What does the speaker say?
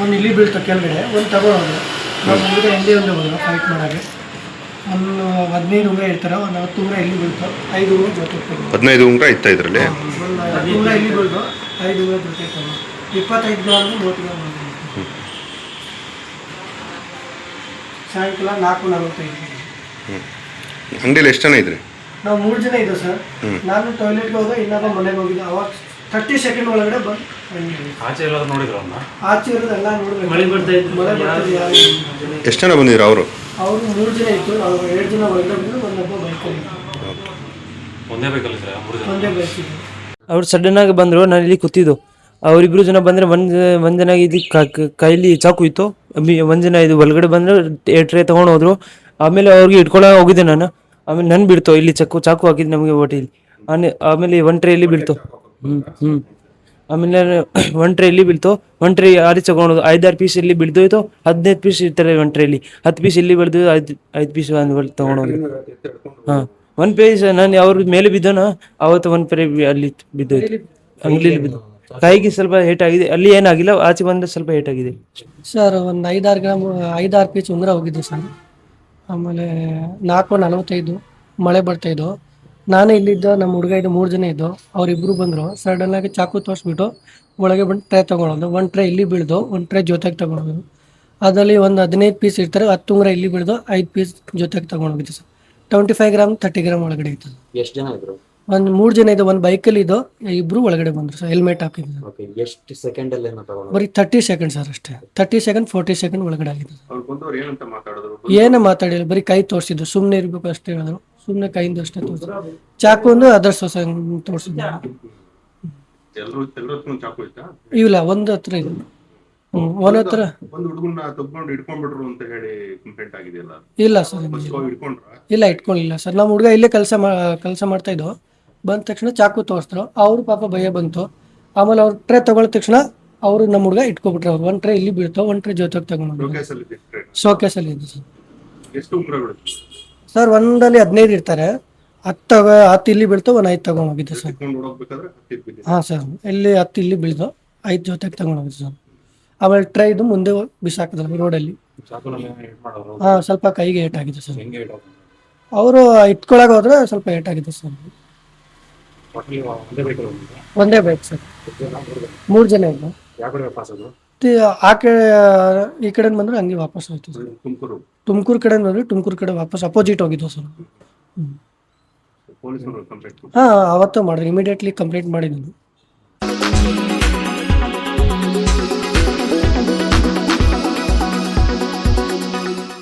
ಒಂದು ಇಲ್ಲಿ ಬೀಳ್ತು ಕೆಳಗಡೆ, ಒಂದು ತಗೊಳ್ಳೋದು ನಾವು ಮುಂದೆ ಹಿಂದೆ ಒಂದೇ ಹೋದ್ರು ಫೈಟ್ ಮಾಡೋಕ್ಕೆ. ಒಂದು 15 ಉಂಗುರ ಇರ್ತಾರೆ, ಒಂದು 10 ಉಂಗುರ ಇಲ್ಲಿ ಬೀಳ್ತು, 5 ಉಂಗುರ ಜೊತೆ 15 ಉಂಗುರ ಇತ್ತ ಇದರಲ್ಲಿ. ಒಂದು 10 ಉಂಗುರ ಇಲ್ಲಿ ಬೀಳ್ತು, 5 ಉಂಗುರ ಜೊತೆ 25 ಗ್ರಾಮ್ 30 ಗ್ರಾಮ್ ಸಾಯಂಕಾಲ 4:45. ಅಂಗಡಿಯಲ್ಲಿ ಎಷ್ಟು ಜನ ಇದ್ರಿ? ನಾವು 3 ಜನ ಇದ್ದೋ ಸರ್. ನಾನು ಟಾಯ್ಲೆಟ್ಗೆ ಹೋದೆ, ಇನ್ನೊಬ್ಬ ಮನೆಗೆ ಹೋಗಿದ್ದೆ. ಅವಾಗ 30 ಸೆಕೆಂಡ್ ಒಳಗಡೆ ಬಂದು ಆಚೆ ಇರೋದು ನೋಡಿದ್ರು ಆಚೆ ಇರೋದೆಲ್ಲ ನೋಡ್ಬೇಕು. ಮಳೆ ಬರ್ತಾ ಇತ್ತು. ಎಷ್ಟು ಜನ ಬಂದಿದ್ರು ಅವರು? 3 ಜನ ಇತ್ತು, ನಾವು 2 ಜನ ಒಳಗಡೆ ಬಂದು ಒಂದೊಬ್ಬ ಬೈಕಲ್ಲಿ ಒಂದೇ ಬೈಕಲ್ಲಿ ಒಂದೇ ಬೈಕ್ ಇತ್ತು. ಅವ್ರು ಸಡನ್ ಆಗಿ ಬಂದರು, ನಾನು ಇಲ್ಲಿ ಕೂತಿದ್ದು. ಅವರಿಬ್ರು ಜನ ಬಂದರೆ ಒಂದು ಜನ ಇದು ಕೈಲಿ ಚಾಕು ಇತ್ತು, ಒಂದು ಜನ ಇದು ಒಳಗಡೆ ಬಂದರೆ ಟ್ರೇ ತೊಗೊಂಡು ಹೋದ್ರು. ಆಮೇಲೆ ಅವ್ರಿಗೆ ಇಟ್ಕೊಳ್ಳೋ ಹೋಗಿದ್ದೆ ನಾನು. ಆಮೇಲೆ ನನ್ನ ಬಿಡ್ತು, ಇಲ್ಲಿ ಚಾಕು ಹಾಕಿದ್ದು ನಮಗೆ ಹೊಟ್ಟೆಲಿ. ಆಮೇಲೆ 1 ಟ್ರೇ ಇಲ್ಲಿ ಬೀಳ್ತು. ಆಮೇಲೆ 1 ಟ್ರೇ ಇಲ್ಲಿ ಬೀಳ್ತು, 1 ಟ್ರೇ ಆರಿ ತಗೊಂಡು 5-6 ಪೀಸ್ ಇಲ್ಲಿ ಬಿಡ್ದೋಯ್ತು. 15 ಪೀಸ್ ಇರ್ತಾರೆ 1 ಟ್ರೇಲಿ, 10 ಪೀಸ್ ಇಲ್ಲಿ ಬೆಳೆದು 5 ಪೀಸ್ ತೊಗೊಂಡೋಗಿ. ಹಾಂ, 1 ಪೀಸ್ ನಾನು ಅವ್ರ ಮೇಲೆ ಬಿದ್ದೋನ ಅವತ್ತು 1 ಟ್ರೇ ಅಲ್ಲಿ ಬಿದ್ದೋಯ್ತು, ಅಂಗಡಿಲಿ ಬಿದ್ದು. ಕೈಗೆ ಸ್ವಲ್ಪ ಏಟಾಗಿದೆ, ಅಲ್ಲಿ ಏನಾಗಿಲ್ಲ, ಆಚೆ ಬಂದು ಸ್ವಲ್ಪ ಏಟಾಗಿದೆ ಸರ್. ಒಂದು 5-6 ಗ್ರಾಮ್ 5-6 ಪೀಸ್ ಉಂಗುರ ಹೋಗಿದ್ದೆ ಸರ್. ಆಮೇಲೆ 4:45 ಮಳೆ ಬರ್ತಾಯಿದ್ದು. ನಾನೇ ಇಲ್ಲಿದ್ದ, ನಮ್ಮ ಹುಡುಗ ಇದ್ದು, 3 ಜನ ಇದ್ದು. ಅವರಿಬ್ಬರು ಬಂದರು, ಸಡನ್ನಾಗಿ ಚಾಕು ತೋರಿಸ್ಬಿಟ್ಟು ಒಳಗೆ ಬಂದು ಟ್ರೇ ತೊಗೊಳೋದು. 1 ಟ್ರೇ ಇಲ್ಲಿ ಬೀಳ್ದು, 1 ಟ್ರೇ ಜೊತೆಗೆ ತೊಗೊಳೋದು. ಅದರಲ್ಲಿ ಒಂದು 15 ಪೀಸ್ ಇರ್ತಾರೆ, 10 ಉಂಗುರ ಇಲ್ಲಿ ಬೀಳ್ದು, 5 ಪೀಸ್ ಜೊತೆಗೆ ತೊಗೊಂಡೋಗಿದ್ದು ಸರ್. 25 ಗ್ರಾಮ್ 30 ಗ್ರಾಮ್ ಒಳಗಡೆ ಇತ್ತು. ಎಷ್ಟು ಜನ ಇದ್ರು? ಒಂದು 3 ಜನ ಇದ್ದು, ಒಂದು ಬೈಕಲ್ಲಿ ಇದ್ದು, ಇಬ್ಬರು ಒಳಗಡೆ ಬಂದರು ಸರ್, ಹೆಲ್ಮೆಟ್ ಹಾಕಿದ್ದು. ಎಷ್ಟು ಸೆಕೆಂಡಲ್ಲಿ ಬರೀ 30 ಸೆಕೆಂಡ್ ಸರ್ ಅಷ್ಟೇ. 30 ಸೆಕೆಂಡ್ 40 ಸೆಕೆಂಡ್ ಒಳಗಡೆ ಆಗಿದೆ. ಏನು ಮಾತಾಡಿಲ್ಲ, ಬರೀ ಕೈ ತೋರಿಸಿದ್ದು, ಸುಮ್ಮನೆ ಇರಬೇಕು ಅಷ್ಟೇ ಹೇಳಿದ್ರು. ಸುಮ್ಮನೆ ಕೈಯಿಂದ ಅಷ್ಟೇ ತೋರಿಸಿದ್ರು. ಚಾಕು ಒಂದು ಅದರ್ಸ್ ತೋರಿಸಿದ್ದು. ಇಲ್ಲ, ಒಂದು ಹತ್ರ ಇದೆ. ಒಂದು ಹತ್ರ ಇಲ್ಲ ಸರ್, ಇಲ್ಲ ಇಟ್ಕೊಂಡಿಲ್ಲ ಸರ್. ನಮ್ಮ ಹುಡುಗ ಇಲ್ಲೇ ಕೆಲಸ ಮಾಡ್ತಾ ಇದ್ದೋ. ಬಂದ ತಕ್ಷಣ ಚಾಕು ತೋರಿಸಿದ್ರು, ಅವರು ಪಾಪ ಭಯ ಬಂತು. ಆಮೇಲೆ ಅವ್ರು ಟ್ರೇ ತಗೊಳ್ಳ ತಕ್ಷಣ ಅವರು ನಮ್ಮ ಹುಡುಗ ಇಟ್ಕೊಬಿಟ್ರು. ಅವ್ರು 1 ಟ್ರೇ ಇಲ್ಲಿ ಬೀಳ್ತಾವ, 1 ಟ್ರೇ ಜೊತೆಗೆ ತಗೊಂಡು ಶೋಕೇಸಲ್ಲಿ ಇದೆ ಸರ್. ಸರ್ ಒಂದಲ್ಲಿ 15 ಇರ್ತಾರೆ, 10 ಇಲ್ಲಿ ಬೀಳ್ತಾವ, ಒಂದು 5 ತಗೊಂಡು ಹೋಗಿದ್ದೆ ಸರ್. ಹಾಂ ಸರ್, ಇಲ್ಲಿ 10 ಇಲ್ಲಿ ಬೀಳ್ದು, 5 ಜೊತೆಗೆ ತಗೊಂಡು ಹೋಗಿದ್ದೆ ಸರ್. ಆಮೇಲೆ ಟ್ರೈ ಇದು ಮುಂದೆ ಬಿಸಾಕಿದ್ರು ರೋಡಲ್ಲಿ. ಹಾಂ, ಸ್ವಲ್ಪ ಕೈಗೆ ಏಟಾಗಿದೆ ಸರ್. ಅವರು ಇಟ್ಕೊಳಕ್ಕೆ ಹೋದ್ರೆ ಸ್ವಲ್ಪ ಏಟಾಗಿದೆ ಸರ್. ಒಂದೇ ಬೈಕ್ ಸರ್, 3 ಜನ ಇದ್ದು. ಆ ಕಡೆ ಈ ಕಡೆ ಬಂದ್ರೆ ಹಂಗೆ ವಾಪಸ್ ಹೋಯ್ತು ಸರ್. ತುಮಕೂರು ಕಡೆ ಬಂದ್ರೆ ತುಮಕೂರು ಕಡೆ ವಾಪಸ್ ಅಪೋಸಿಟ್ ಹೋಗಿದ್ದು ಸರ್. ಹಾಂ, ಅವತ್ತು ಮಾಡಿದ್ರಿ, ಇಮಿಡಿಯೇಟ್ಲಿ ಕಂಪ್ಲೇಂಟ್ ಮಾಡಿದ್ದು.